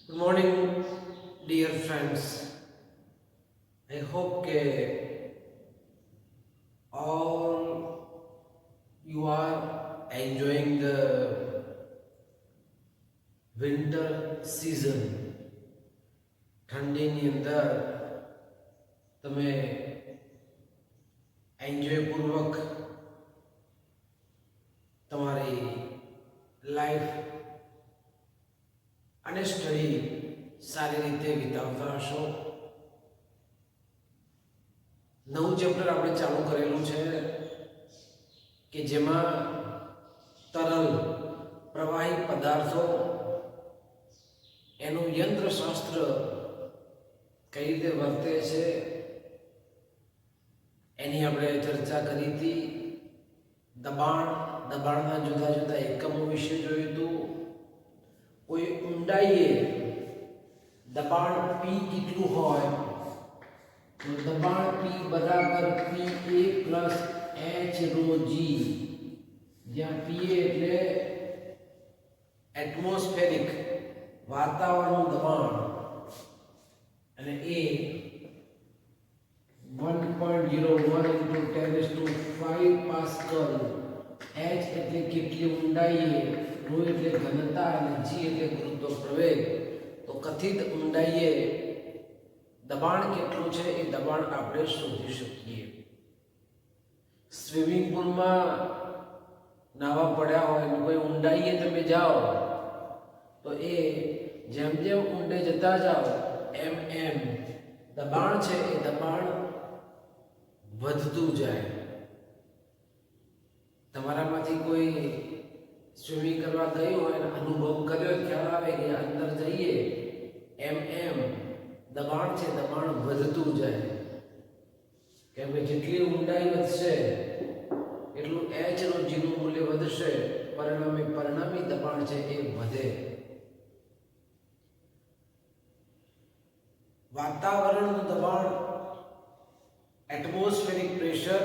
Good morning, dear friends. I hope that all you are enjoying the winter season. ઠંડીની અંદર તમે એન્જોયપૂર્વક તમારી life અને સ્ટડી સારી રીતે વિતાવતા હશો. નવું ચેપ્ટર આપણે ચાલુ કરેલું છે કે જેમાં તરલ પ્રવાહી પદાર્થો એનું યંત્રશાસ્ત્ર કઈ રીતે વર્તે છે એની આપણે ચર્ચા કરી હતી. દબાણના જુદા જુદા એકમો વિશે જોયું હતું. કોઈ ઊંડાઈએ દબાણ P કેટલું હોય તો દબાણ P બરાબર PA + H ρg, જ્યાં PA એટલે એટમોસ્ફેરિક વાતાવરણનું દબાણ અને A 1.01 × 10⁵ પાસ્કલ. H એટલે કેટલી ઊંડાઈએ, ρ એટલે ઘનતા અને g એટલે ગુરુત્વ પ્રવેગ. તો કથિત ઊંડાઈએ દબાણ કેટલું છે એ દબાણ આપણે શોધી શકીએ. સ્વિમિંગ પુલમાં નાવા પડ્યા હોય અને કોઈ ઊંડાઈએ તમે જાઓ તો એ જેમ જેમ ઊંડે જતા જાઓ એમ એમ દબાણ છે એ દબાણ વધતું જાય. તમારામાંથી કોઈ સ્વિમિંગ કરવા ગયું હોય અને અનુભવ કર્યો, ખ્યાલ આવે કે અંદર જઈએ એમ એમ દબાણ છે દબાણ વધતું જાય. કેમ કે જેટલી ઊંડાઈ વધશે એટલું H ρg નું મૂલ્ય વધશે, પરિણામી દબાણ છે એ વધે. વાતાવરણનું દબાણ એટમોસ્ફેરિક પ્રેશર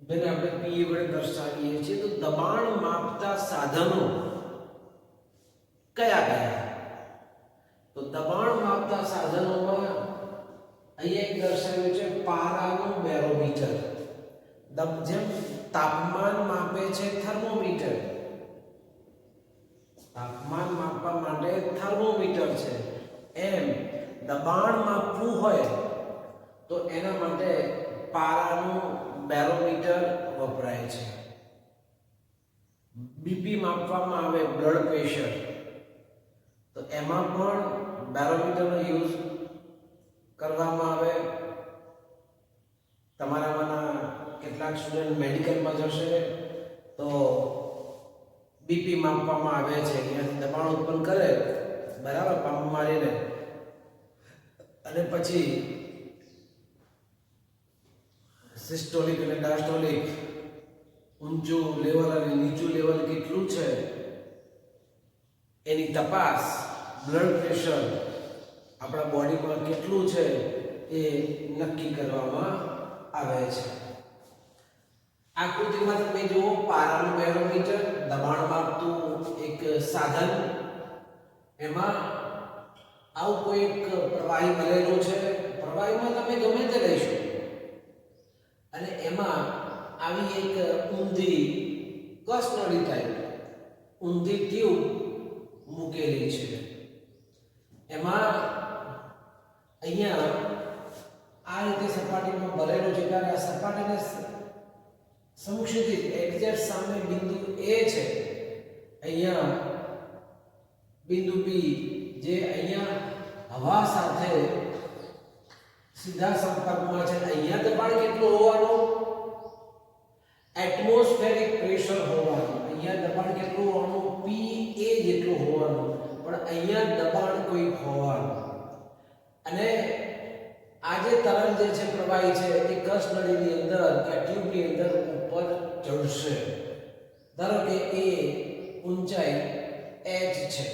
જેને આપણે PA વડે દર્શાવીએ છીએ. તો દબાણ માપતા સાધનો કયા કયા? તો દબાણ માપતા સાધનોમાં અહીંયા એક દર્શાવ્યું છે પારાનું બેરોમીટર. જેમ તાપમાન માપે છે થર્મોમીટર, તાપમાન માપવા માટે થર્મોમીટર છે, એમ દબાણ માપવું હોય તો એના માટે પારાનું બેરોમીટર વપરાય છે. બીપી માપવામાં આવે, બ્લડ પ્રેશર, તો એમાં પણ બેરોમીટરનો યુઝ કરવામાં આવે. તમારામાંના કેટલાક સ્ટુડન્ટ મેડિકલમાં જશે તો બીપી માપવામાં આવે છે, અહીંયાથી દબાણ ઉત્પન્ન કરે બરાબર પંપ મારીને, અને પછી સિસ્ટોલિક અને ડાયસ્ટોલિક ઊંચું લેવલ અને નીચું લેવલ કેટલું છે એની તપાસ, બ્લડ પ્રેશર આપણા બોડીમાં કેટલું છે એ નક્કી કરવામાં આવે છે. આકૃતિમાં તમે જુઓ પારાનું બેરોમીટર, દબાણ માપતું એક સાધન. એમાં આવું કોઈ એક પ્રવાહી ભરેલું છે. પ્રવાહીમાં તમે ગમે તે લઈશું અને એમાં આવી એક ઊંધી કસનળી ટાઈપ ઊંધી ટ્યુબ મૂકેલી છે. એમાં અહીંયા આ રીતે સપાટીમાં ભરેલું છે. ત્યારે આ સપાટીને સમક્ષિતિજ એક્ઝેક્ટ સામે બિંદુ A છે, અહીંયા બિંદુ B જે અહીંયા હવા સાથે સીધા સંપર્કમાં છે. અહીંયા દબાણ કેટલું હોવાનું? એટમોસ્ફેરિક પ્રેશર હોવાનું. અહીંયા દબાણ કેટલું હોવાનું? PA જેટલું હોવાનું. પણ અહીંયા દબાણ કોઈ હોવાનું. અને આ જે તરલ જે છે પ્રવાહી છે એ કસનળીની અંદર કે ટ્યુબની અંદર ઉપર ચડશે. ધારો કે એ ઊંચાઈ h છે,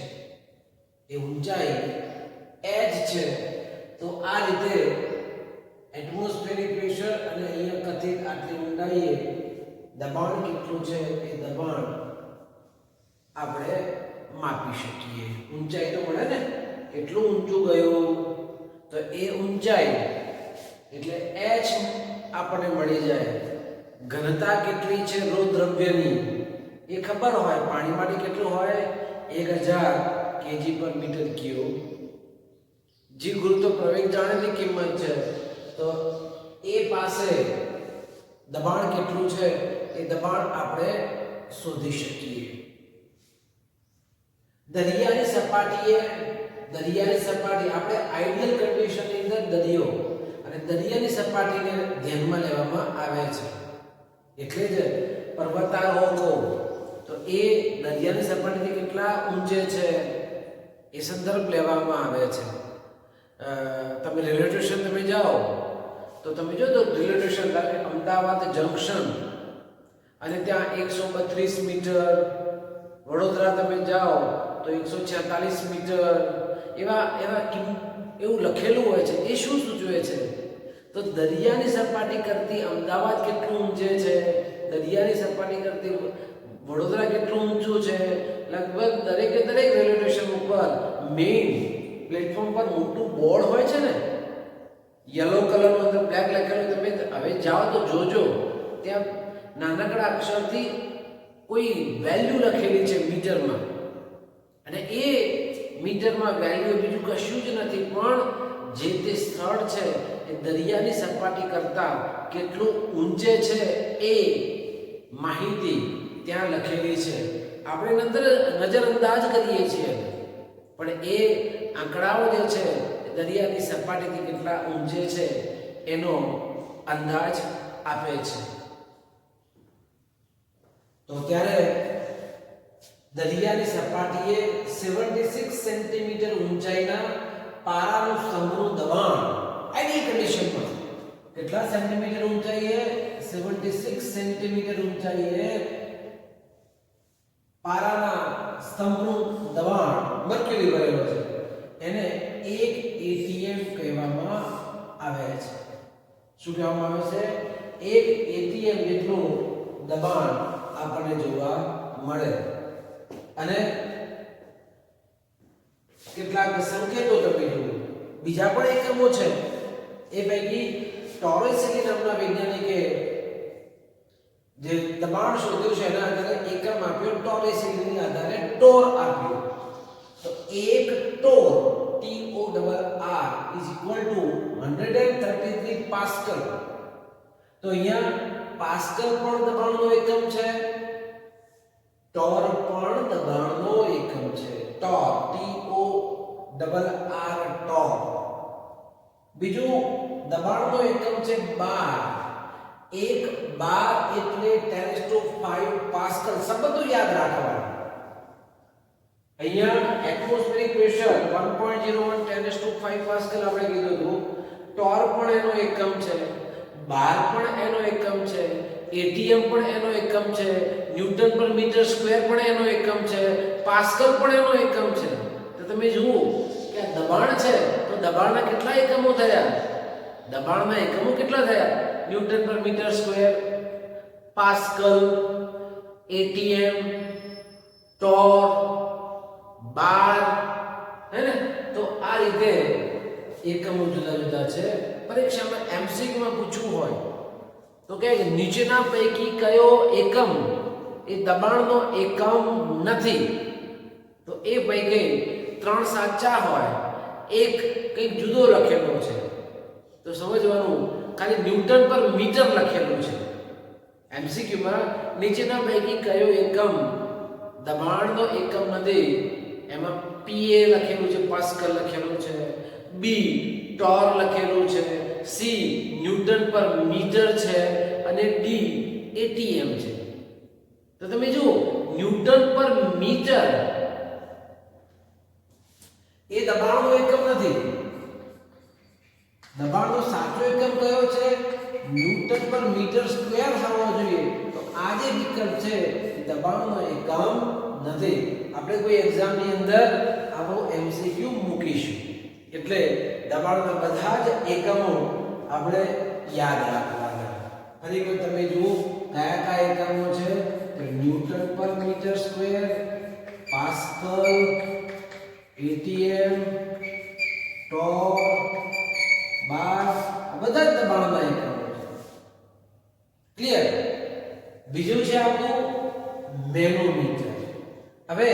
એ ઊંચાઈ h છે. તો આ રીતે એટમોસ્ફેરિક પ્રેશર અને અહીંયા કથિત આટલી ઊંડાઈએ દબાણ કેટલું છે એ દબાણ આપણે માપી શકીએ. ઊંચાઈ તો મળે ને, કેટલું ઊંચું ગયું, તો એ ઊંચાઈ એટલે h આપણને મળી જાય. ઘનતા કેટલી છે રો દ્રવ્યની એ ખબર હોય, પાણી માટે કેટલું હોય 1000 kg/m³. જે ગુરુત્વ પ્રવેગ જાણેલી કિંમત છે, તો એ પાસે દબાણ કેટલું છે એ દબાણ આપણે શોધી શકીએ. દરિયાની સપાટી આપણે આઈડિયલ કન્ડિશનની અંદર દરિયો અને દરિયાની સપાટીને ધ્યાનમાં લેવામાં આવે છે. એટલે જ પર્વતારોહકો તો એ દરિયાની સપાટીથી કેટલા ઊંચે છે એ સંદર્ભ લેવામાં આવે છે. તમે રેલવે સ્ટેશન તમે જાઓ તો તમે જો તો રેલવે સ્ટેશન એટલે અમદાવાદ જંકશન અને ત્યાં 132 મીટર, વડોદરા તમે જાઓ તો 146 મીટર, એવું લખેલું હોય છે. એ શું સૂચવે છે? તો દરિયાની સપાટી કરતી અમદાવાદ કેટલું ઊંચે છે, દરિયાની સપાટી કરતી વડોદરા કેટલું ઊંચું છે. લગભગ દરેકે દરેક રેલવે સ્ટેશન ઉપર મેઇન પ્લેટફોર્મ પર મોટું બોર્ડ હોય છે ને, યલો કલરનું અંદર બ્લેક લખેલું. તમે હવે જાઓ તો જોજો, ત્યાં નાનકડા અક્ષરથી કોઈ વેલ્યુ લખેલી છે મીટરમાં, અને એ મીટરમાં વેલ્યુ બીજું કશું જ નથી, પણ જે તે સ્થળ છે એ દરિયાની સપાટી કરતાં કેટલું ઊંચે છે એ માહિતી ત્યાં લખેલી છે. આપણે નજરઅંદાજ કરીએ છીએ, પણ એ આંકડાઓ જે છે દરિયાની સપાટીથી કેટલા ઊંચે છે એનો અંદાજ આપે છે. તો ત્યારે દરિયાની સપાટીએ 76 સેન્ટીમીટર ઊંચાઈના પારાનું સ્તંભનું દબાણ આઈડિયલ કન્ડિશનમાં કેટલા સેન્ટીમીટર ઊંચાઈએ 76 સેન્ટીમીટર ઊંચાઈએ પારાના સ્તંભનું દબાણ મર્ક્યુરી ભરેલો છે, એને 1 atm કહેવામાં આવે છે. શું કહેવામાં આવે છે? 1 atm જેટલું દબાણ આપણને જોવા મળે. અને કેટલાક સંકેતો તમે જુઓ, બીજા પણ એકમો છે. એ પૈકી ટોરેસિલી નામના વૈજ્ઞાનિકે જે દબાણ શોધ્યું છે એના આધારે એકમ આપ્યો, ટોરેસિલીના આધારે ટોર આપ્યો. તો 1 ટોર TORR is equal to 133 pascal. તો અહીંયા પાસ્કલ પણ દબાણનો એકમ છે, ટોર પણ દબાણનો એકમ છે. ટોર TORR ટોર. બીજું દબાણનો એકમ છે બાર. 1 બાર એટલે 10⁵ પાસ્કલ. સંબંધો યાદ રાખવાના. અહીંયા એટમોસ્ફેરિક પ્રેશર 1.01 10⁵ પાસ્કલ આપણે કીધું હતું. ટોર પણ એનો એકમ છે, બાર પણ એનો એકમ છે, એટીએમ પણ એનો એકમ છે, ન્યૂટન પર મીટર સ્ક્વેર પણ એનો એકમ છે, પાસ્કલ પણ એનો એકમ છે. તો તમે જુઓ કે આ દબાણ છે, તો દબાણના કેટલા એકમો થયા? દબાણના એકમો કેટલા થયા? Newton per metre square, pascal, atm, torr, bar, હે ને? તો આ રીતે એકમો જુદા જુદા છે. પરીક્ષામાં એમસીક્યુમાં પૂછવું હોય તો કે નીચેના પૈકી કયો એકમ એ દબાણનો એકમ નથી? તો એ પૈકી 3 સાચા હોય, એક કંઈક જુદો લખેલો છે. તો સમજવાનું, ખાલી ન્યૂટન પર મીટર લખેલું છે. એમસીક્યુમાં નીચેના પૈકી કયો એકમ દબાણનો એકમ નથી? એમાં PA લખેલું છે, પાસ્કલ લખેલું છે, બી ટોર લખેલું છે, સી ન્યૂટન પર મીટર છે અને ડી એટીએમ છે. તો તમે જુઓ, ન્યૂટન પર મીટર એ દબાણનો એકમ નથી. દબાણનો સાચો એકમ કયો છે? ન્યૂટન પર મીટર સ્ક્વેર થવો જોઈએ. તો આ જે વિકલ્પ છે દબાણનો એકમ નથી. આપણે કોઈ એક્ઝામની અંદર આવો એમસીક્યુ મૂકીશું, એટલે દબાણના બધા જ એકમો આપણે યાદ રાખવાના. ફરી કોઈ તમે જુઓ કયા કયા એકમો છે? તો newton per metre square, pascal, atm, torr, bar, બધા જ દબાણના એકમો છે. ક્લિયર? બીજું છે આપણું મેનોમીટર. હવે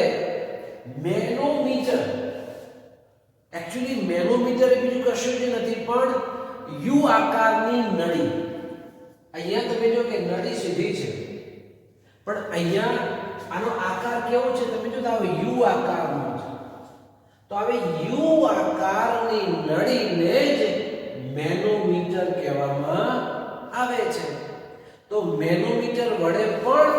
મેનોમીટર एक्चुअली મેનોમીટર એ બીજું કશું જ નથી પણ યુ આકારની નળી. અહીંયા તમે જો કે નળી સીધી છે પણ અહીંયા આનો આકાર કેવો છે તમે જો તો યુ આકારનો છે. તો હવે યુ આકારની નળીને જ મેનોમીટર કહેવામાં આવે છે. તો મેનોમીટર વડે પણ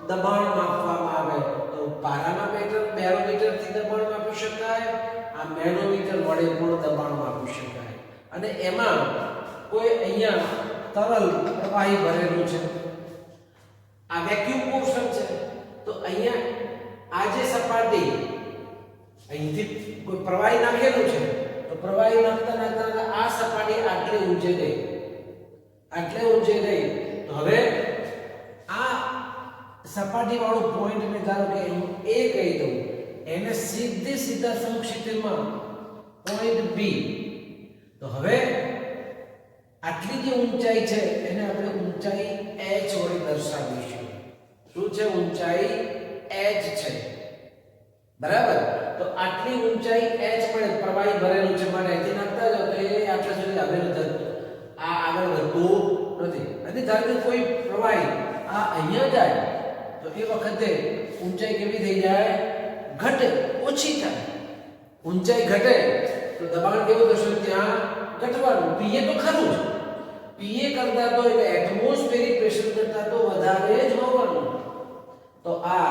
દબાણ માપવામાં આવે. તો પારાના બેરોમીટરથી દબાણ માપી શકાય, આ મેનોમીટર વડે પણ દબાણ માપી શકાય. અને એમાં કોઈ અહીંયા તરલ પ્રવાહી ભરેલું છે, આ વેક્યુમ પોર્શન છે. તો અહીંયા આ જે સપાટી અહીંથી કોઈ પ્રવાહી નાખેલું છે તો પ્રવાહી નાખતા નાખતા આ સપાટી આટલે ઊંચે ગઈ, આટલે ઊંચે ગઈ. તો હવે આ સપાટી વાળું પોઈન્ટ ને ધારો કે હું A કહી દઉં, એને સીધા સમક્ષિતિજમાં પોઈન્ટ B. તો હવે આટલી જે ઊંચાઈ છે એને આપણે ઊંચાઈ h વડે દર્શાવીશું. શું છે? ઊંચાઈ h છે. બરાબર? તો આટલી ઊંચાઈ h મળે, પ્રવાહી ભરેલું છે માટે અહીંથી નાખતા જાવ તો એ આટલા સુધી આવે નથી, આ આગળ વધતું નથી. અને ધારો કે કોઈ પ્રવાહી આ અહીંયા જાય તો એ વખતે ઊંચાઈ કેવી થઈ જાય? ઘટે, ઓછી થાય. ઊંચાઈ ઘટે તો દબાણ કેવું થશે? ત્યાં ઘટવાનું. પીએ તો ખરું જ, પીએ કરતા તો એટલે એટમોસ્ફેરિક પ્રેશર કરતા તો વધારે જ હોવાનું. તો આ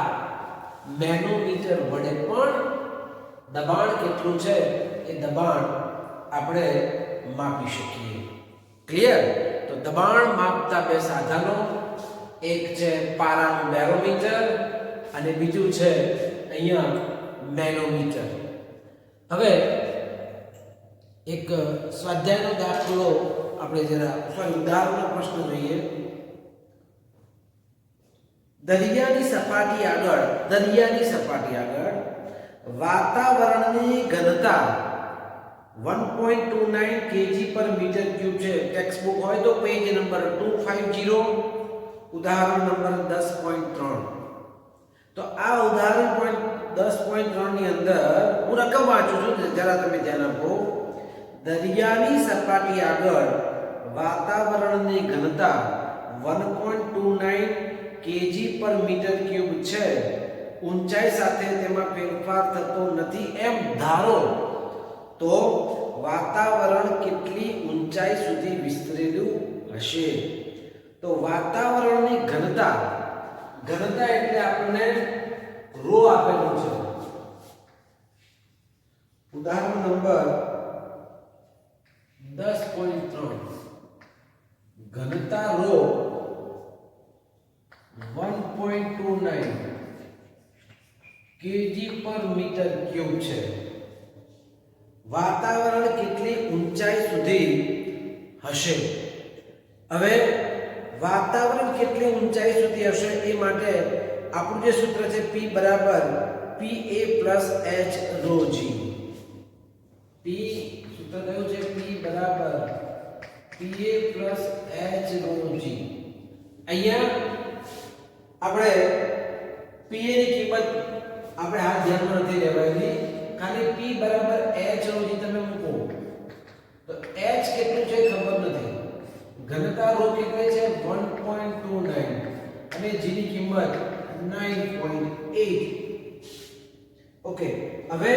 મેનોમીટર વડે પણ દબાણ કેટલું છે એ દબાણ આપણે માપી શકીએ. ક્લિયર? તો દબાણ માપતા બે સાધનો, એક છે પારાનું બેરોમીટર અને બીજું છે અહીંયા મેનોમીટર. હવે એક સ્વાધ્યાયનો દાખલો આપણે જરા ઉદાહરણનો પ્રશ્ન જોઈએ. દરિયાની સપાટી આગળ વાતાવરણની ઘનતા 1.29 kg/m3 છે. ટેક્સ્ટ બુક હોય તો પેજ નંબર 250, ઉદાહરણ નંબર 10.3. તો આ ઉદાહરણ 10.3 ની અંદર હું રકમ વાંચું છું, જરા તમે ધ્યાન આપો. દરિયાની સપાટી આગળ વાતાવરણની ઘનતા 1.29 kg/m3 છે. ઊંચાઈ સાથે તેમાં ફેરફાર થતો નથી એમ ધારો તો વાતાવરણ કેટલી ઊંચાઈ સુધી વિસ્તરેલું હશે? તો વાતાવરણની ઘનતા એટલે આપણને રો આપેલું છે. ઉદાહરણ નંબર 10.3 ઘનતા રો 1.29 kg/m3 છે. વાતાવરણ કેટલી ઊંચાઈ સુધી હશે? હવે વાતાવરણ કેટલી ઊંચાઈ સુધી હશે એ માટે આપણું જે સૂત્ર છે P બરાબર PA + H ρg. P સૂત્ર કયું છે? P બરાબર PA + H ρg. અહીંયા આપણે PA ની કિંમત આપણે હાથ ધ્યાનમાં નથી લેવાની, ખાલી P બરાબર H ρg તમે મૂકો. તો H કેટલું છે ખબર નથી, ઘનતા રો કેટલી છે? 1.29 અને g ની કિંમત 9.8. ઓકે, હવે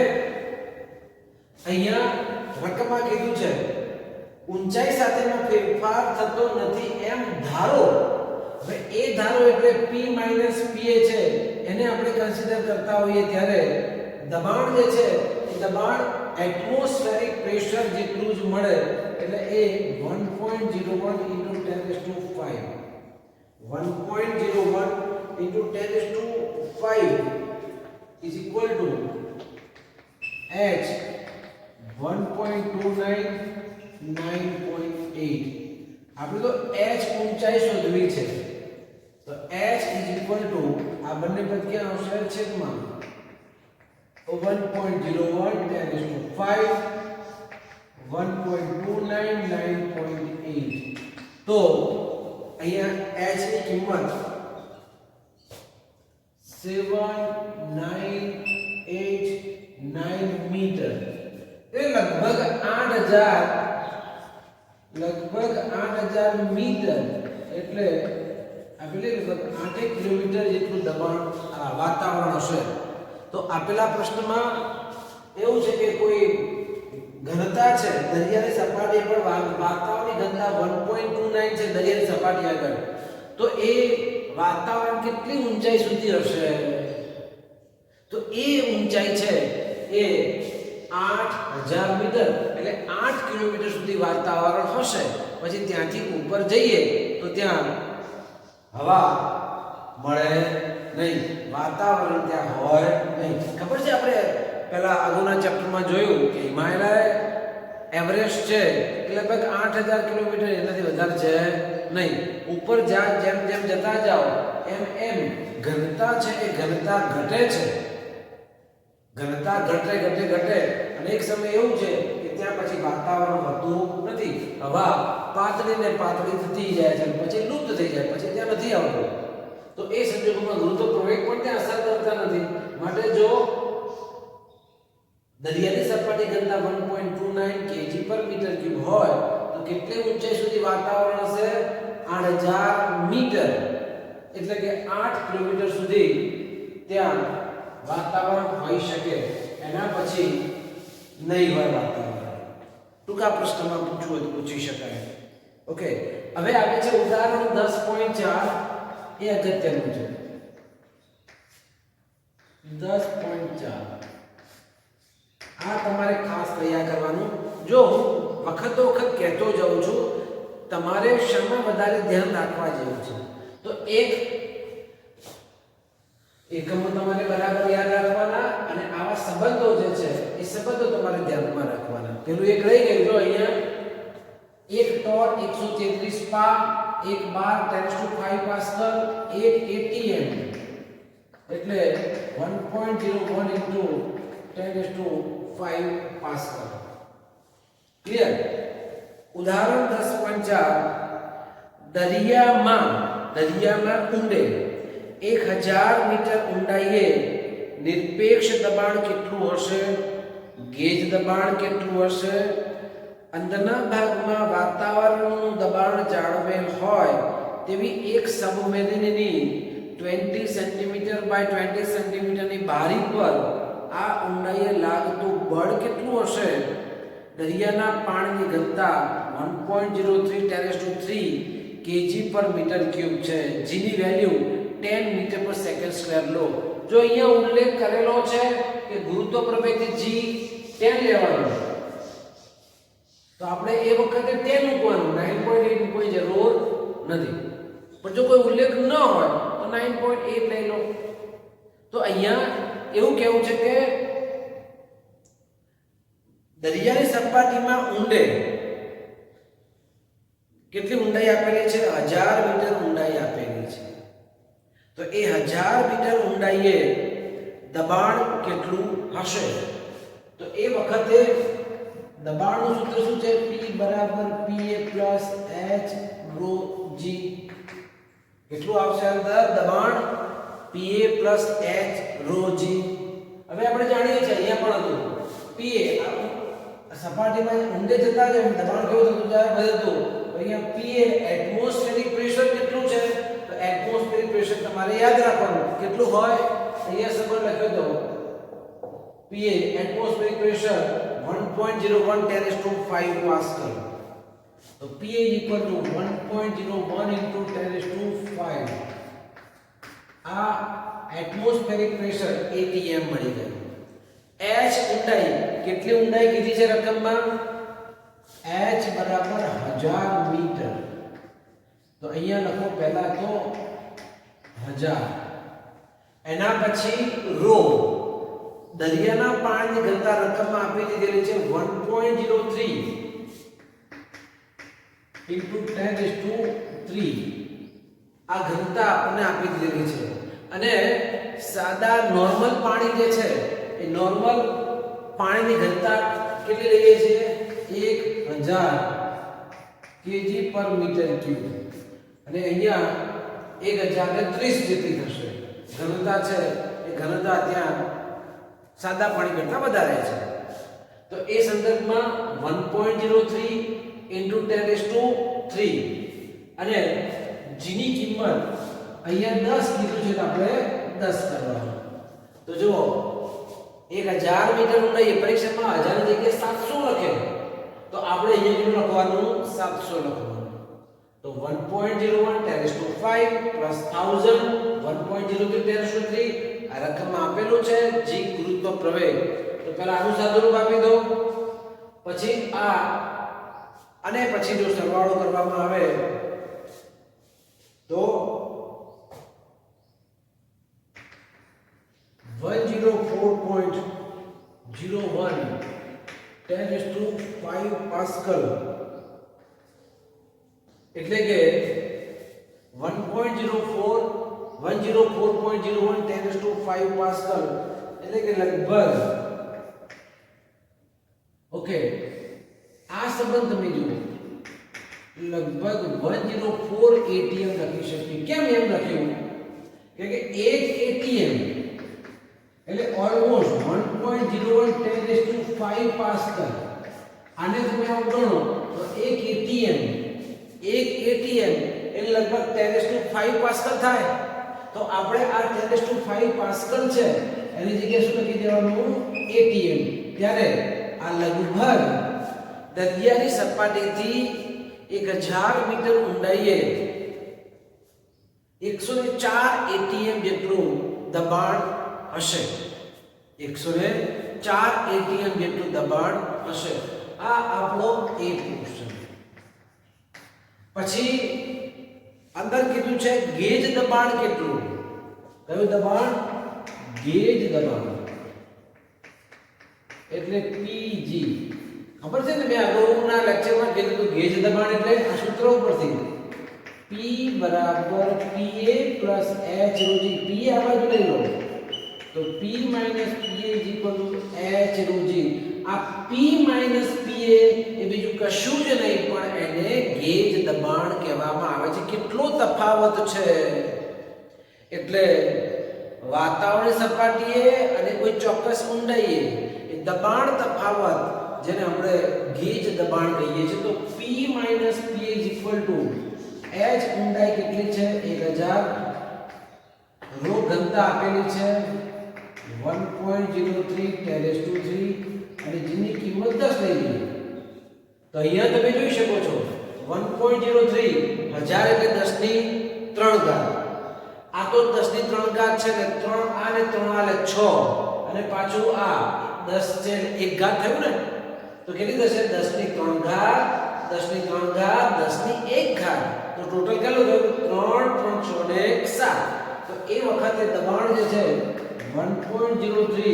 અહીંયા રકમમાં કીધું છે ઊંચાઈ સાથેનો ફેરફાર થતો નથી એમ ધારો. હવે એ ધારો એટલે P - PA છે એને આપણે કન્સિડર કરતા હોઈએ ત્યારે દબાણ જે છે એ દબાણ એટમોસ્ફેરિક પ્રેશર જેટલું જ મળે. એટલે એ 1.01 × 10⁵ 1.01 × 10⁵ is equal to H 1.29 9.8. આપણે તો H ઊંચાઈ શોધવી છે. તો H is equal to આ બંને પદ ક્યાં આવશે? છેદમાં 1.01 10 is to 5 1.29 9.8 તો અહીંયા h ની કિંમત 7989 મીટર એ લગભગ 8000 મીટર એટલે આપણે લગભગ 8 કિલોમીટર જેટલું દબાણ વાતાવરણ હશે તો આપેલા પ્રશ્નમાં એવું છે કે કોઈ ઘનતા છે દરિયાની સપાટી પર વાતાવરણની ઘનતા 1.29 છે દરિયાની સપાટી આગળ તો એ વાતાવરણ કેટલી ઊંચાઈ સુધી હશે તો એ ઊંચાઈ છે એ 8000 મીટર એટલે 8 કિલોમીટર સુધી વાતાવરણ હશે પછી ત્યાંથી ઉપર જઈએ તો ત્યાં હવા મળે નહીં વાતાવરણ ત્યાં હોય નહીં ખબર છે આપણે પહેલા આગળના ચેપ્ટરમાં જોયું કે હિમાલય એવરેસ્ટ છે એટલે લગભગ 8000 કિલોમીટર એનાથી વધારે છે નહીં ઉપર જેમ જેમ જતા જાઓ એમ ઘનતા છે એ ઘનતા ઘટે છે ઘનતા ઘટે અને એક સમય એવું છે કે ત્યાં પછી વાતાવરણ હોતું નથી હવા પાતળી થતી જાય છે પછી લુપ્ત થઈ જાય પછી ત્યાં નથી આવતું તો એ સંજોગોમાં ગુરુત્વ પ્રવેગ પણ ત્યાં અસર કરતા નથી માટે જો દરિયાની સપાટી ઘનતા 1.29 kg/m³ હોય તો કેટલી ઊંચાઈ સુધી વાતાવરણ હશે 8000 મીટર એટલે કે 8 કિલોમીટર સુધી ત્યાં વાતાવરણ હોઈ શકે એના પછી નહીં હોય વાતાવરણ ટૂંકા પ્રશ્નમાં પૂછવું હોય તો પૂછી શકાય ઓકે હવે આવે છે ઉદાહરણ 10.4 એ અગત્યનું છે 10.4 આ તમારે ખાસ તૈયાર કરવાનું જો હું વખતો વખત કહેતો જાઉં છું તમારે શામાં વધારે ધ્યાન રાખવા જેવું છે તો એક એકમો તમારે બરાબર યાદ રાખવાના અને આવા સંબંધો જે છે એ સંબંધો તમારે ધ્યાનમાં રાખવાના પેલું એક રહી ગયું જો અહીંયા એક ટોર 133 પા એક બાર 10⁵ પાસ્કલ 8 atm એટલે 1.01 into 10⁵ પાસ્કલ ક્લિયર ઉદાહરણ 10.4 દરિયામાં ઊંડે 1000 મીટર ઊંડાઈએ નિરપેક્ષ દબાણ કેટલું હશે ગેજ દબાણ કેટલું હશે અંદરના ભાગમાં વાતાવરણનું દબાણ જાળવેલ હોય તેવી એક સબમરીનની 20 સેન્ટીમીટર બાય 20 સેન્ટીમીટરની બારી પર આ ઊંડાઈએ લાગતું બળ કેટલું હશે દરિયાના પાણીની ઘનતા 1.03 kg/m³ છે જેની વેલ્યુ 10 મીટર/સેકન્ડ² લો જો અહીંયા ઉલ્લેખ કરેલો છે કે ગુરુત્વ પ્રવેગ g 10 લેવાનો તો આપણે એ વખતે 10 મૂકવાનું 9.8 કોઈ જરૂર નથી પણ જો કોઈ ઉલ્લેખ ન હોય તો 9.8 લઈ લો તો અહીંયા એવું કહેવું છે કે દરિયાની સપાટીમાં ઊંડે કેટલી ઊંડાઈ આપેલી છે 1000 મીટર ઊંડાઈ આપેલી છે તો એ 1000 મીટર ઊંડાઈએ દબાણ કેટલું હશે તો એ વખતે દબાણનું સૂત્ર શું છે P બરાબર PA + h ρg કેટલું આવશે અંદર દબાણ PA + h ρg હવે આપણે જાણીએ છીએ અહીંયા પણ હતું PA સપાટીમાં ઊંડે જતા જ દબાણ કેવું થતું જાય વધતું અહીંયા PA એટમોસ્ફેરિક પ્રેશર કેટલું છે તો એટમોસ્ફેરિક પ્રેશર તમારે યાદ રાખવાનું કેટલું હોય અહીંયા સંબંધ લખ્યો તો PA એટમોસ્ફેરિક પ્રેશર 1.01 10⁵ પાસ્કલ તો PA = 1.01 × 10⁵ આ એટમોસ્ફેરિક પ્રેશર atm મળી ગયું h ઊંડાઈ કેટલી ઊંડાઈ કીધી છે રકમમાં h બરાબર 1000 મીટર તો અહીંયા લખો પહેલા તો 1000 એના પછી ρ દરિયાના પાણીની ઘનતા રકમમાં આપી દીધેલી છે 1.03 × 10⁵ આ ઘનતા આપણને આપી દીધેલી છે અને સાદા નોર્મલ પાણી જે છે એ નોર્મલ પાણીની ઘનતા કેટલી લઈએ છીએ 1000 kg પર મીટર ક્યુબ અને અહીંયા 1030 જેટલી થશે ઘનતા છે એ ઘનતા ત્યાં સાદા પાણી કરતા વધારે છે તો એ સંદર્ભમાં 1.03 × 10⁻³ અને g ની કિંમત અહીંયા 10 કીધું છે તો આપણે 10 કરવાનું તો જુઓ 1000 મીટર ઊંડાઈએ પરીક્ષામાં 1000 ની જગ્યાએ 700 લખે તો આપણે અહીંયા કેટલું લખવાનું 700 લખવાનું તો 1.01 10⁵ પ્લસ 1000 1.03 10⁵3 આ રકમમાં આપેલું છે g ગુરુત્વ પ્રવેગ તો પહેલા આનું સાદુરૂપ આપી દો પછી આ અને પછી જો સરવાળો કરવામાં આવે તો 104.01 10⁵ પાસ્કલ એટલે કે 104.01 10⁵ પાસ્કલ એટલે કે લગભગ ઓકે આ સંબંધ તમે જુઓ લગભગ 104 atm લખી શકીએ કેમ એમ લખ્યું કે 1 atm એટલે ઓલમોસ્ટ 1.01 10⁵ પાસ્કલ આને તમે આમ ગણો તો 1 atm એટલે લગભગ 10⁵ પાસ્કલ થાય તો આપણે આ 10⁵ પાસ્કલ છે એની જગ્યાએ શું લખી દેવાનું atm ત્યારે આ લગભગ દરિયાની સપાટીથી 1000 મીટર ઊંડાઈએ 104 atm જેટલું દબાણ હશે 104 atm જેટલું દબાણ હશે આ આપણો એ પોર્શન પછી અંદર કીધું છે ગેજ દબાણ કેટલું કયું દબાણ ગેજ દબાણ એટલે PG ખબર છે ને મેં અગાઉના લેક્ચરમાં કીધું હતું ગેજ દબાણ એટલે આ સૂત્ર ઉપરથી P બરાબર PA plus H ρg P આ બાજુ લઈ લો તો P minus PA H ρg આ P માઈનસ PA એ બીજું કશું જ નહીં પણ એને ગેજ દબાણ કહેવામાં આવે છે કેટલો તફાવત છે એટલે વાતાવરણીય સપાટીએ અને કોઈ ચોક્કસ ઊંડાઈએ એ દબાણ તફાવત જેને આપણે ગેજ દબાણ કહીએ છીએ તો P માઈનસ PA H ઊંડાઈ કેટલી છે 1000 રો ઘનતા આપેલી છે 1.03 10⁵3 અને g ની કિંમત 10 લઈ લઈએ તો અહીંયા તમે જોઈ શકો છો 1.03 1000 એટલે 10 ની 3 ઘાત આ તો 10 ની 3 ઘાત છે ને 3 આ ને 3 આ એટલે 6 અને પાછું આ 10 છે 1 ઘાત થયું ને તો કેટલી થશે 10 ની 3 ઘાત 10 ની 3 ઘાત 10 ની 1 ઘાત તો ટોટલ કેટલું થયું 3 3 6 ને 7 તો એ વખતે દબાણ જે છે 1.03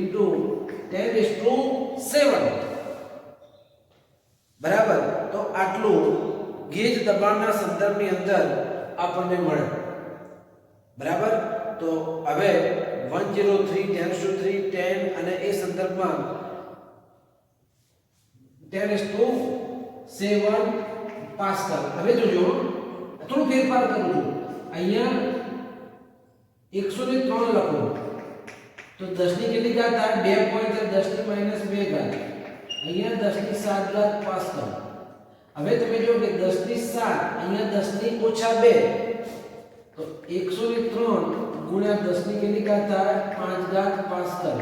× 10⁷ બરાબર તો આટલું ગેજ દબાણના સંદર્ભની અંદર આપણને મળે બરાબર તો હવે 103 10⁵3 10 અને એ સંદર્ભમાં 10⁷ પાસ્કલ હવે જોજો થોડું ફેરફાર કરું છું અહીંયા 103 લખો તો 10 ની કેટલી ઘાત થાય 2 પોઈન્ટ 10 ની માઈનસ 2 ઘાત અહીંયા 10 ની 7 ઘાત પાસ્કલ હવે તમે જો કે 10 ની 7 અહીંયા 10 ની ઓછા 2 તો 103 ગુણ્યા 10 ની કેટલી ઘાત થાય 5 ઘાત પાસ્કલ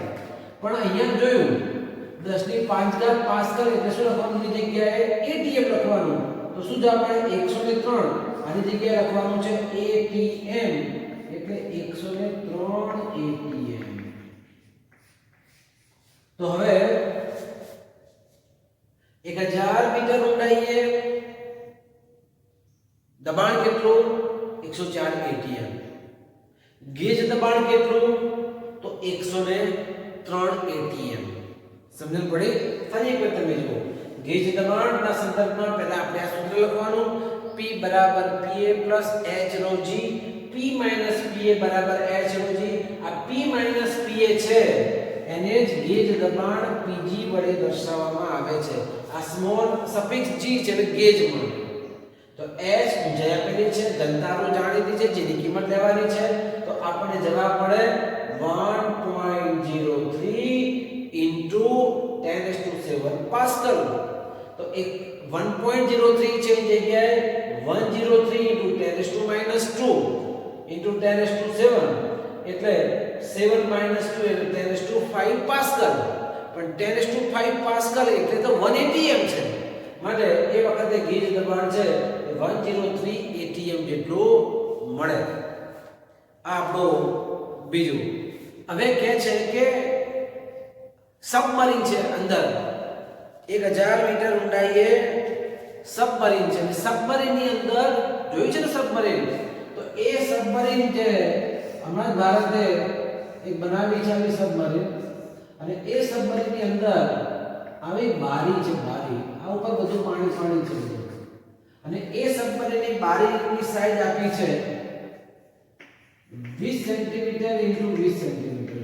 પણ અહીંયા જોયું 10 ની 5 ઘાત પાસ્કલ એટલે શું લખવાનું ની જગ્યાએ atm લખવાનું તો શું જવાબ આવે 103 આની જગ્યાએ લખવાનું છે atm એટલે 103 atm તો હવે 1000 મીટર ઊંડાઈએ દબાણ કેટલું 104 atm ગેજ દબાણ કેટલું તો 103 atm સમજણ પડી ફરી એકવાર તમે જુઓ ગેજ દબાણના સંદર્ભમાં પહેલા આપણે આ સૂત્ર લખવાનું P બરાબર PA plus H ρg P minus PA બરાબર H ρg આ P માઈનસ PA છે એને જ ગેજ દબાણ PG વડે દર્શાવવામાં આવે છે. આ સ્મોલ સફિક્સ G છે એટલે ગેજ માટે. તો h ઊંચાઈ આપેલી છે, ઘનતારો જાણીતી છે, જેની કિંમત લેવાની છે. તો આપણને જવાબ મળે 1.03 into 10⁷ પાસ્કલ. તો એક 1.03 છે એની જગ્યાએ 103 into 10⁻² into 10⁷ એટલે 7 - 2 એટલે 10⁵ પાસ્કલ. પણ 10⁵ પાસ્કલ એટલે તો 180 એમ છે. માટે એ વખતે ગેજ દબાણ છે એ 103 atm જેટલું મળે. આ આપણો બીજું. હવે કહે છે કે સબમરીન છે અંદર 1000 મીટર ઊંડાઈએ સબમરીન છે. સબમરીનની અંદર જોયું છે ને સબમરીન, તો એ સબમરીન જે હમણાં ભારતે એક બનાવી છે આવી સબમરીન, અને એ સબમરીનની અંદર આવી બારી છે, બારી આ ઉપર બધું પાણી પાણી છે, અને એ સબમરીનની બારીની સાઈઝ આપી છે 20 સેન્ટીમીટર × 20 સેન્ટીમીટર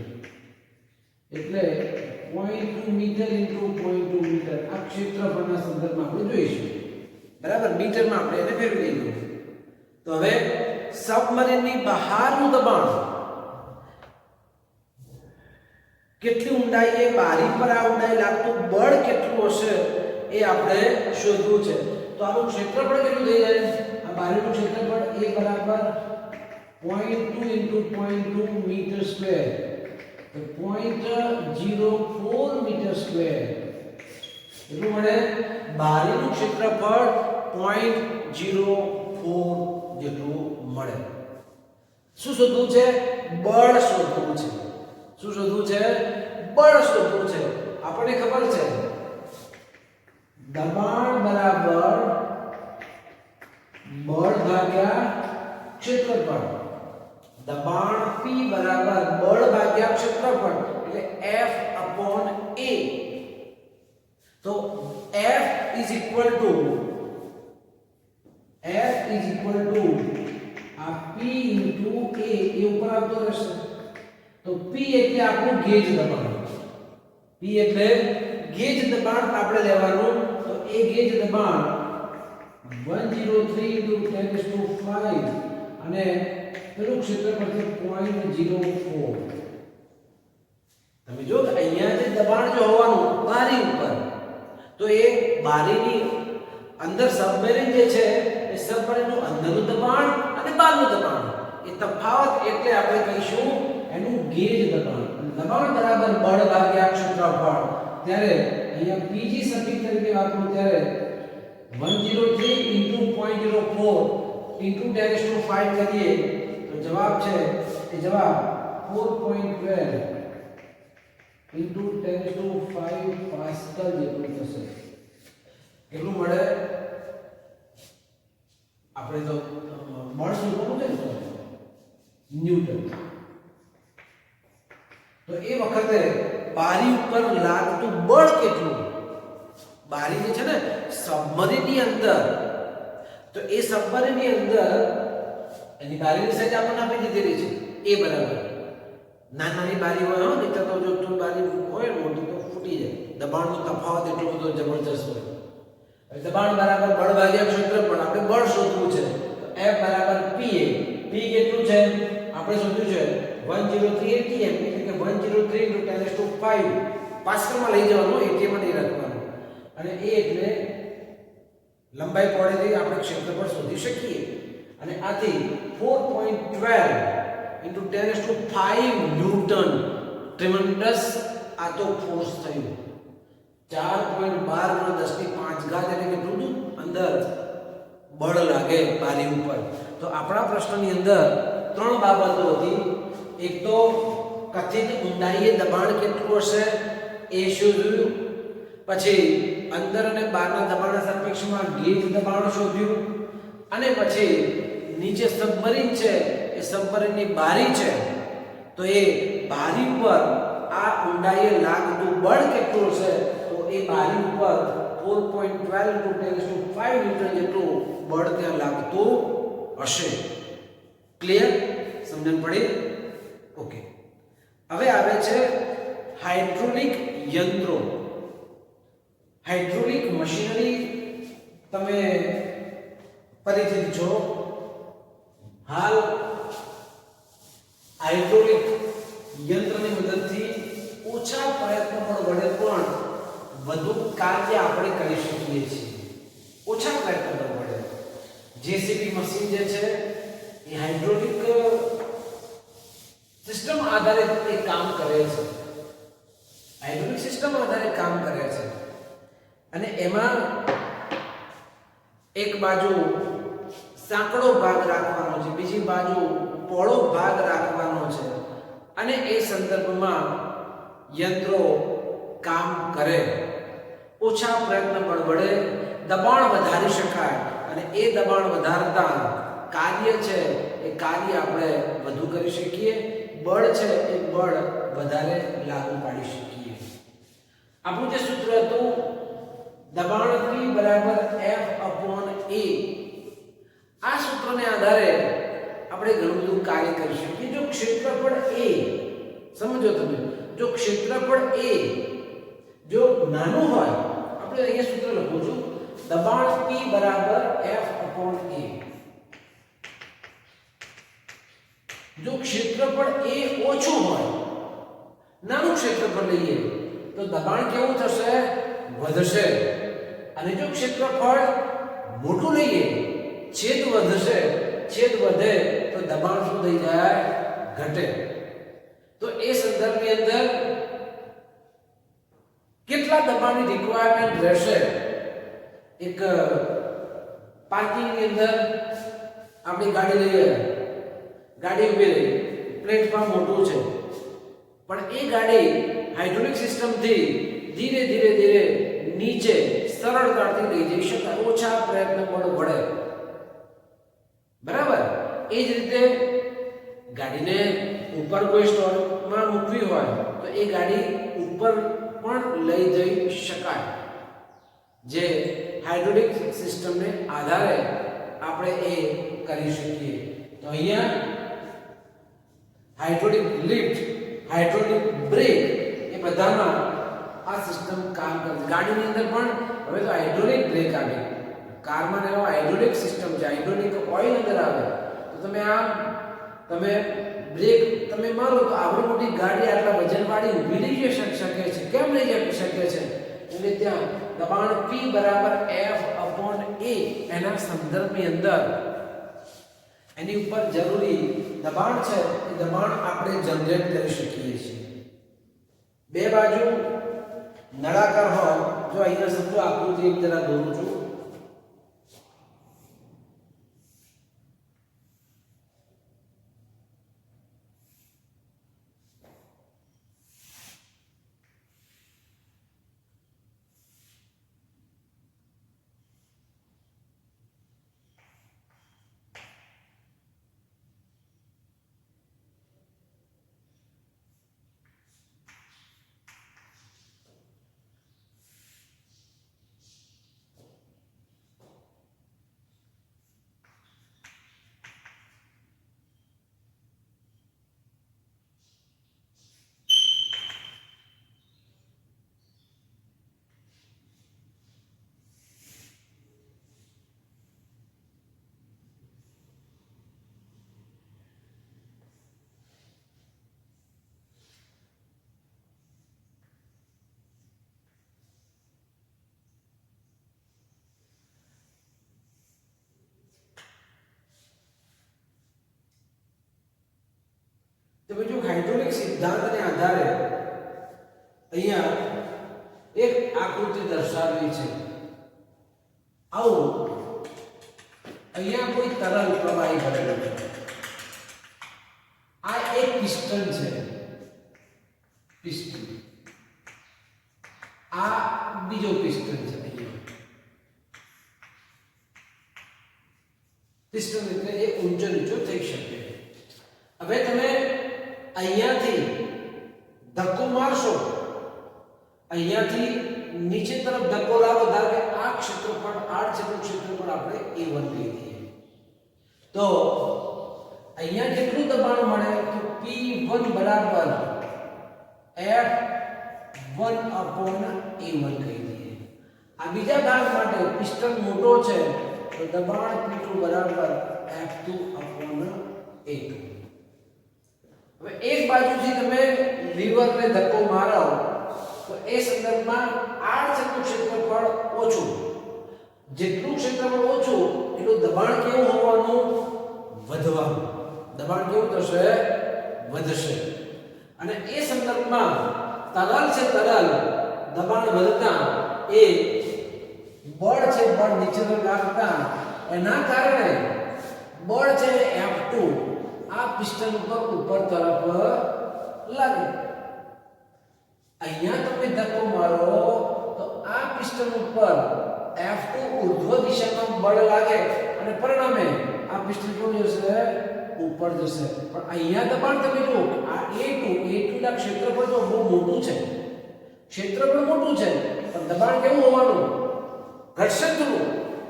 એટલે 0.2 મીટર × 0.2 મીટર. આ ક્ષેત્રફળના સંદર્ભમાં આપણે જોઈશું. બરાબર, મીટરમાં આપણે એને ફેરવી દઈશું. તો હવે સબમરીનની બહારનું દબાણ કેટલી ઊંડાઈએ બારી પર આ ઊંડાઈ લાગતું બળ કેટલું હશે એ આપણે શોધવું છે. તો આનું ક્ષેત્રફળ કેટલું થઈ જાય? આ બારીનું ક્ષેત્રફળ A બરાબર 0.2 × 0.2 મીટર સ્ક્વેર, તો 0.04 મીટર સ્ક્વેર એટલું મળે. બારીનું ક્ષેત્રફળ 0.04 જેટલું મળે. શું શોધવું છે? બળ શોધવું છે. શું શોધવું છે? બળ શોધવું છે. આપણને ખબર છે દબાણ બરાબર બળ ભાગ્યા ક્ષેત્રફળ. દબાણ P બરાબર બળ ભાગ્યા ક્ષેત્રફળ એટલે F/A. તો F is equal to આ P into A એ ઉપર આવતો રહેશે. તો P એટલે આપણું ગેજ દબાણ. P એટલે ગેજ દબાણ આપણે લેવાનું. તો એ ગેજ દબાણ 103 × 10⁵ અને પેલું ક્ષેત્રફળ છે 0.04. તમે જો અહીંયા જે દબાણ જો હોવાનું બારી ઉપર, તો એ બારીની અંદર સબમરીન જે છે એ સબમરીનનું અંદરનું દબાણ અને બહારનું દબાણ એ તફાવત એટલે આપણે કહીશું એનું ગેજ દબાણ. દબાણ બરાબર બળ ભાગ્યા ક્ષેત્રફળ. ત્યારે અહીંયા PG સફિક્સ તરીકે વાપરું ત્યારે 103 × 0.04 × 10⁵ કરીએ તો જવાબ છે એ જવાબ 4.12 × 10⁵ પાસ્કલ જેટલું થશે. કેટલું મળે? આપણે તો બળ શોધવાનું છે ને, ન્યૂટન. તો એ વખતે બારી ઉપર લાગતું બળ કેટલું? બારી જે છે ને સબમરીનની અંદર, તો એ સબમરીનની અંદર એની બારીની સાઈઝ આપણને આપી દીધેલી છે A બરાબર. નાની બારી હોય હો, નહીં તો જો તો બારી હોય મોટી તો ફૂટી જાય. દબાણનો તફાવત એટલો બધો જબરજસ્ત હોય. હવે દબાણ બરાબર બળ ભાગ્યા ક્ષેત્રફળ. આપણે બળ શોધવું છે. તો F બરાબર PA. P કેટલું છે? આપણે શોધ્યું છે 103 atm એટલે કે 103 × 10⁵ પાસ્કલમાં લઈ જવાનું, atm માં નહીં રાખવાનું. અને A એટલે લંબાઈ પહોળાઈથી આપણે ક્ષેત્રફળ શોધી શકીએ. અને આથી 4.12 × 10⁵ ન્યૂટન ટ્રેમેન્ડસ આ તો ફોર્સ થયું. 4.12 × 10⁵ એટલે કેટલું અંદર બળ લાગે બારી ઉપર. તો આપણા પ્રશ્નની અંદર ત્રણ બાબતો હતી. એક તો કથિત ઊંડાઈએ દબાણ કેટલું હશે એ શોધ્યું, પછી અંદર અને બહારના દબાણના સાપેક્ષમાં ગેજ દબાણ શોધ્યું, અને પછી નીચે સબમરીન છે એ સબમરીનની બારી છે, તો એ બારી પર આ ઊંડાઈએ લાગતું બળ કેટલું હશે તો એ બારી ઉપર 4.12 × 10⁵ ન્યૂટન જેટલું બળ ત્યાં લાગતું હશે. ક્લિયર? સમજણ પડી? ઓકે. હવે આવે છે હાઇડ્રોલિક યંત્રો, હાઇડ્રોલિક મશીનરી તમે પરિચિત છો. હાલ હાઇડ્રોલિક યંત્રની મદદથી ઓછા પ્રયત્નો વડે પણ વધુ કાર્ય આપણે કરી શકીએ છીએ. ઓછા પ્રયત્નો વડે જેસીબી મશીન જે છે એ હાઇડ્રોલિક સિસ્ટમ આધારિત એ કામ કરે છે. હાઇડ્રોલિક સિસ્ટમ આધારિત કામ કરે છે અને એમાં એક બાજુ સાંકડો ભાગ રાખવાનો છે, બીજી બાજુ પહોળો ભાગ રાખવાનો છે અને એ સંદર્ભમાં યંત્રો કામ કરે. ઓછા પ્રયત્ન બળ વડે દબાણ વધારી શકાય અને એ દબાણ વધારતા કાર્ય છે એ કાર્ય આપણે વધુ કરી શકીએ. બળ છે એ બળ વધારે લાગુ પાડી શકીએ. આપણું જે સૂત્ર હતું દબાણ P બરાબર F/A, આ સૂત્રને આધારે આપણે ઘણું બધું કાર્ય કરી શકીએ. જો ક્ષેત્રફળ A, સમજો તમે, જો ક્ષેત્રફળ A જો નાનું હોય, આપણે અહીંયા સૂત્ર લખું છું, દબાણ P બરાબર F/A. જો ક્ષેત્રફળ A ઓછું હોય, નાનું ક્ષેત્રફળ લઈએ તો દબાણ કેવું થશે? વધશે. અને જો ક્ષેત્રફળ મોટું લઈએ, છેદ વધશે, છેદ વધે તો દબાણ શું થઈ જાય? ઘટે. તો એ સંદર્ભની અંદર કેટલા દબાણની રિક્વાયરમેન્ટ રહેશે? એક પાર્કિંગની અંદર આપણી ગાડી લઈએ, ગાડી ઉભી રહી, પ્લેટફોર્મ મોટું છે, પણ એ ગાડી હાઇડ્રોલિક સિસ્ટમથી ધીરે ધીરે ધીરે નીચે સરળતાથી લઈ જઈ શકાય, ઓછા પ્રયત્ન વડે. બરાબર? એ જ રીતે ગાડીને ઉપર કોઈ સ્ટોરમાં મૂકવી હોય તો એ ગાડી ઉપર પણ લઈ જઈ શકાય. જે હાઇડ્રોલિક સિસ્ટમને આધારે આપણે એ કરી શકીએ. તો અહીંયા હાઇડ્રોલિક લિફ્ટ, હાઇડ્રોલિક બ્રેક એ બધામાં આ સિસ્ટમ કામ કરે. ગાડીની અંદર પણ હવે તો હાઇડ્રોલિક બ્રેક આવે, કારમાં એવો હાઇડ્રોલિક સિસ્ટમ છે, હાઇડ્રોલિક ઓઇલ અંદર આવે તો તમે બ્રેક તમે મારો તો આવડી મોટી ગાડી આટલા વજનવાળી ઊભી લઈ જઈ શકે છે. કેમ લઈ જઈ શકે છે? એટલે ત્યાં દબાણ P બરાબર F/A એના સંદર્ભની અંદર એની ઉપર જરૂરી દબાણ છે એ દબાણ આપણે જનરેટ કરી શકીએ છીએ. બે બાજુ નળાકાર હોય, જો અહીંયા સમજો આકૃતિ એક જરા દોરું છું, તો બીજું હાઇડ્રોલિક સિદ્ધાંતને આધારે અહીંયા એક આકૃતિ દર્શાવેલી છે. આવું અહીંયા કોઈ તરલ પ્રવાહી ભરેલું છે. આ એક પિસ્ટન છે, પિસ્ટન. આ બીજો પિસ્ટન છે. પિસ્ટન એટલે એ ઊંચો નીચો થઈ શકે. હવે તમે અહીંયાથી ધક્કો મારશો, અહીંયાથી નીચે તરફ ધક્કો લાવો, ધારો કે આ ક્ષેત્રફળ, આ ક્ષેત્રફળ આપણે A1 લઈ દઈએ તો અહીંયા કેટલું દબાણ મળે? તો P1 બરાબર F 1/A1 કહી દઈએ. આ બીજા ભાગ માટે પિસ્ટન મોટો છે તો દબાણ P2 બરાબર F2/A2. હવે એક બાજુથી તમે લીવરને ધક્કો મારો તો એ સંદર્ભમાં આડછેદનું ક્ષેત્રફળ ઓછું, જેટલું ક્ષેત્રફળ ઓછું એટલું દબાણ કેવું હોવાનું? વધવાનું. દબાણ કેવું થશે? વધશે. અને એ સંદર્ભમાં તરલ છે, તરલ દબાણ વધતા એ બળ છે, બળ નીચે લાગતા એના કારણે બળ છે F2 આ પિસ્ટન ઉપર તરફ લાગે. અહીંયા તમે ધક્કો મારો તો આ પિસ્ટન ઉપર F2 ઉર્ધ્વ દિશામાં બળ લાગે અને પરિણામે આ પિસ્ટન કેવું જશે? ઉપર જશે. પણ અહીંયા દબાણ તમે જુઓ, આ A2 ના ક્ષેત્રફળ તો બહુ મોટું છે, ક્ષેત્રફળ મોટું છે પણ દબાણ કેવું હોવાનું? ઘટશે. થોડું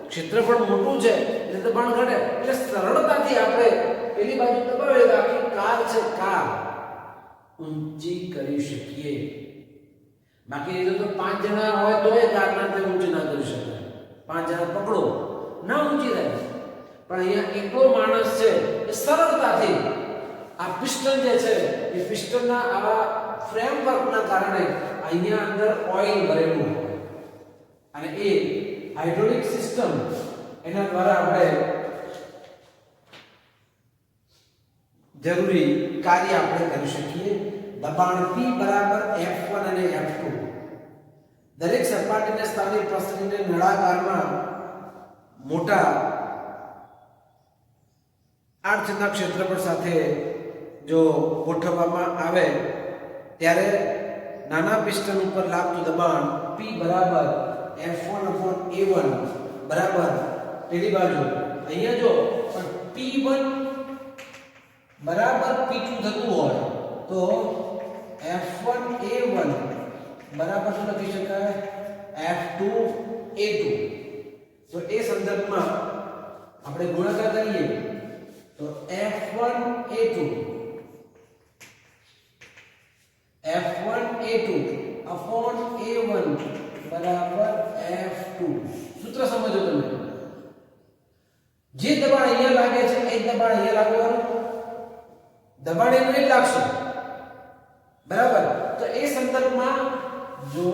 ક્ષેત્રફળ મોટું છે એટલે દબાણ ઘટે. એટલે સરળતાથી આપણે પેલી બાજુ દબાવીએ તો આખી કાર છે, કાર ઊંચી કરી શકીએ. બાકી તો 5 જણા હોય તો એ કારના તે ઊંચી ના કરી શકાય. 5 જણા પકડો ના ઊંચી થાય. પણ અહીંયા એકલો માણસ છે એ સરળતાથી આ પિસ્ટન જે છે એ પિસ્ટનના આવા ફ્રેમવર્કના કારણે અહીંયા અંદર ઓઇલ ભરેલું હોય અને એ હાઇડ્રોલિક સિસ્ટમ એના દ્વારા આપણે જરૂરી કાર્ય આપણે કરી શકીએ. દબાણ P બરાબર F1 અને F2. દરેક સપાટીને સ્થાનિક પ્રસરીને નળાકારમાં મોટા આડછેદના ક્ષેત્રફળ સાથે જો ગોઠવવામાં આવે ત્યારે નાના પિસ્ટન ઉપર લાગતું દબાણ P બરાબર F1/A1 બરાબર પેલી બાજુ અહીંયા જો P1 બરાબર P2 થતું હોય તો F1/A1 બરાબર શું લખી શકાય? F2/A2. તો એ સંદર્ભમાં આપણે ગુણાકાર કરીએ તો F1/A2 upon A1 બરાબર F2. સૂત્ર સમજો તમે. જે દબાણ અહીંયા લાગે છે એ દબાણ અહીંયા લાગવાનું, દબાણ એનું જ લાગશે બરાબર. તો એ સંદર્ભમાં જો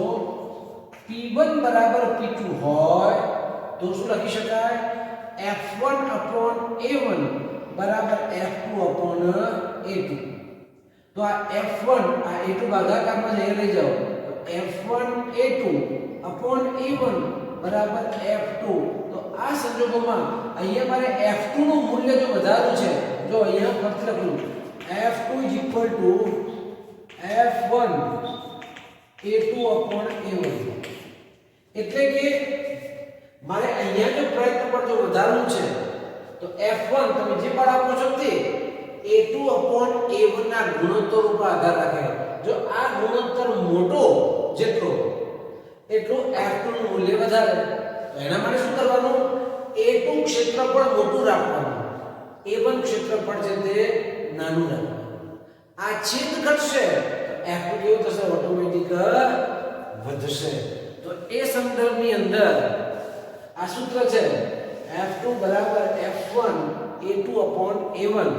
P1 બરાબર P2 હોય તો શું લખી શકાય? F1/A1 બરાબર F2/A2. તો આ F1 આ A2 ભાગાકારમાં જઈને લઈ જાઓ તો F1/A2/A1 બરાબર F2. તો આ સંજોગોમાં અહીંયા મારે F2 નું મૂલ્ય જો વધારવું છે, જો અહીંયા ફક્ત લખું F2 F1/A2/A1 એટલે કે મારે અહીંયા જો પ્રયત્ન પર જો વધારવું છે તો F1 તમે જે બળ આપો છો તે A2/A1 ના ગુણોત્તર ઉપર આધાર રાખે. જો આ ગુણોત્તર મોટો જેટલો એટલું F2 નું મૂલ્ય વધારે. તો એના માટે શું કરવાનું? A2 ક્ષેત્રફળ મોટું રાખવાનું, A1 ક્ષેત્રફળ છે તે નાનું રાખવાનું. આ છેદ ઘટશે તો F2 કેવું થશે? ઓટોમેટિક વધશે. તો એ સંદર્ભની અંદર આ સૂત્ર છે F2 બરાબર F1 A2/A1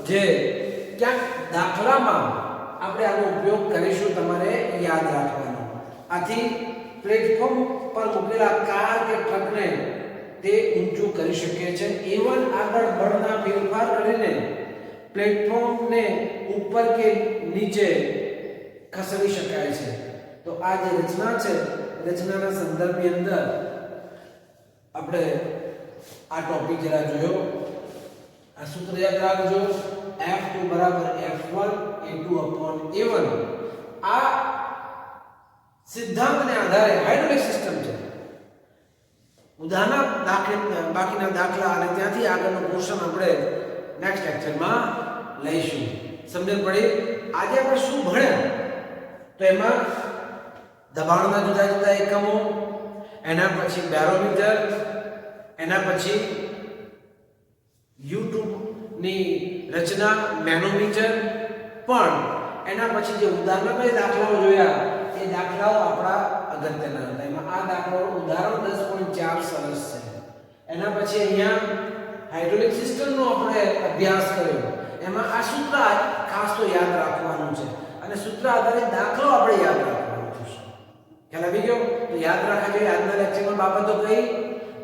જે ક્યાંક દાખલામાં આપણે આનો ઉપયોગ કરીશું, તમારે યાદ રાખવાનો. આથી પ્લેટફોર્મ પર મૂકેલા કાર કે ટ્રકને તે ઊંચું કરી શકે છે. A1 આગળ બળના ફેરફાર કરીને પ્લેટફોર્મને ઉપર કે નીચે ખસેડી શકાય છે. તો આ જે રચના છે, રચનાના સંદર્ભની અંદર આપણે આ ટોપિક જરા જોયો. આ સૂત્ર યાદ રાખજો F2 બરાબર F1 A2/A1. આ સિદ્ધાંતને આધારે હાઇડ્રોલિક સિસ્ટમ છે. બાકીના દાખલા અને ત્યાંથી આગળનો પોર્શન આપણે નેક્સ્ટ લેક્ચરમાં લઈશું. સમજણ પડી? આજે આપણે શું ભણ્યા તો એમાં દબાણના જુદા જુદા એકમો, એના પછી બેરોમીટર, એના પછી YouTube ની રચના મેનોમીટર, પણ એના પછી જે ઉદાહરણના દાખલાઓ જોયા એ એ દાખલાઓ આપણા અગત્યના હતા. એમાં આ દાખલો ઉદાહરણ 10.4 સરસ છે. એના પછી અહીંયા હાઇડ્રોલિક સિસ્ટમનો આપણે અભ્યાસ કર્યો. એમાં આ સૂત્ર ખાસ તો યાદ રાખવાનું છે અને સૂત્ર આધારિત દાખલો આપણે યાદ રાખવાનો છે. ખ્યાલ આવી ગયો? તો યાદ રાખવા જોઈએ આજના લેક્ચરમાં બાબતો કઈ?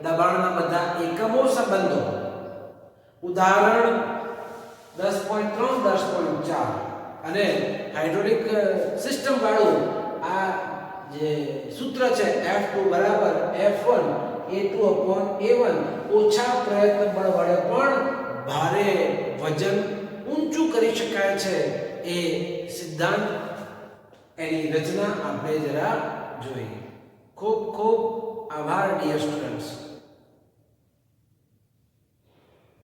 દબાણના બધા એકમો સંબંધો. ઉદાહરણ 10.3 10.4 અને હાઇડ્રોલિક સિસ્ટમ વાળું આ જે સૂત્ર છે F2 બરાબર F1 A2/A1 ઓછા પ્રયત્ન બળ વડે પણ ભારે વજન ઊંચું કરી શકાય છે. એ સિદ્ધાંત એની રચના આપણે જરા જોઈએ. ખૂબ ખૂબ આભાર ડિયર સ્ટુડન્ટ્સ.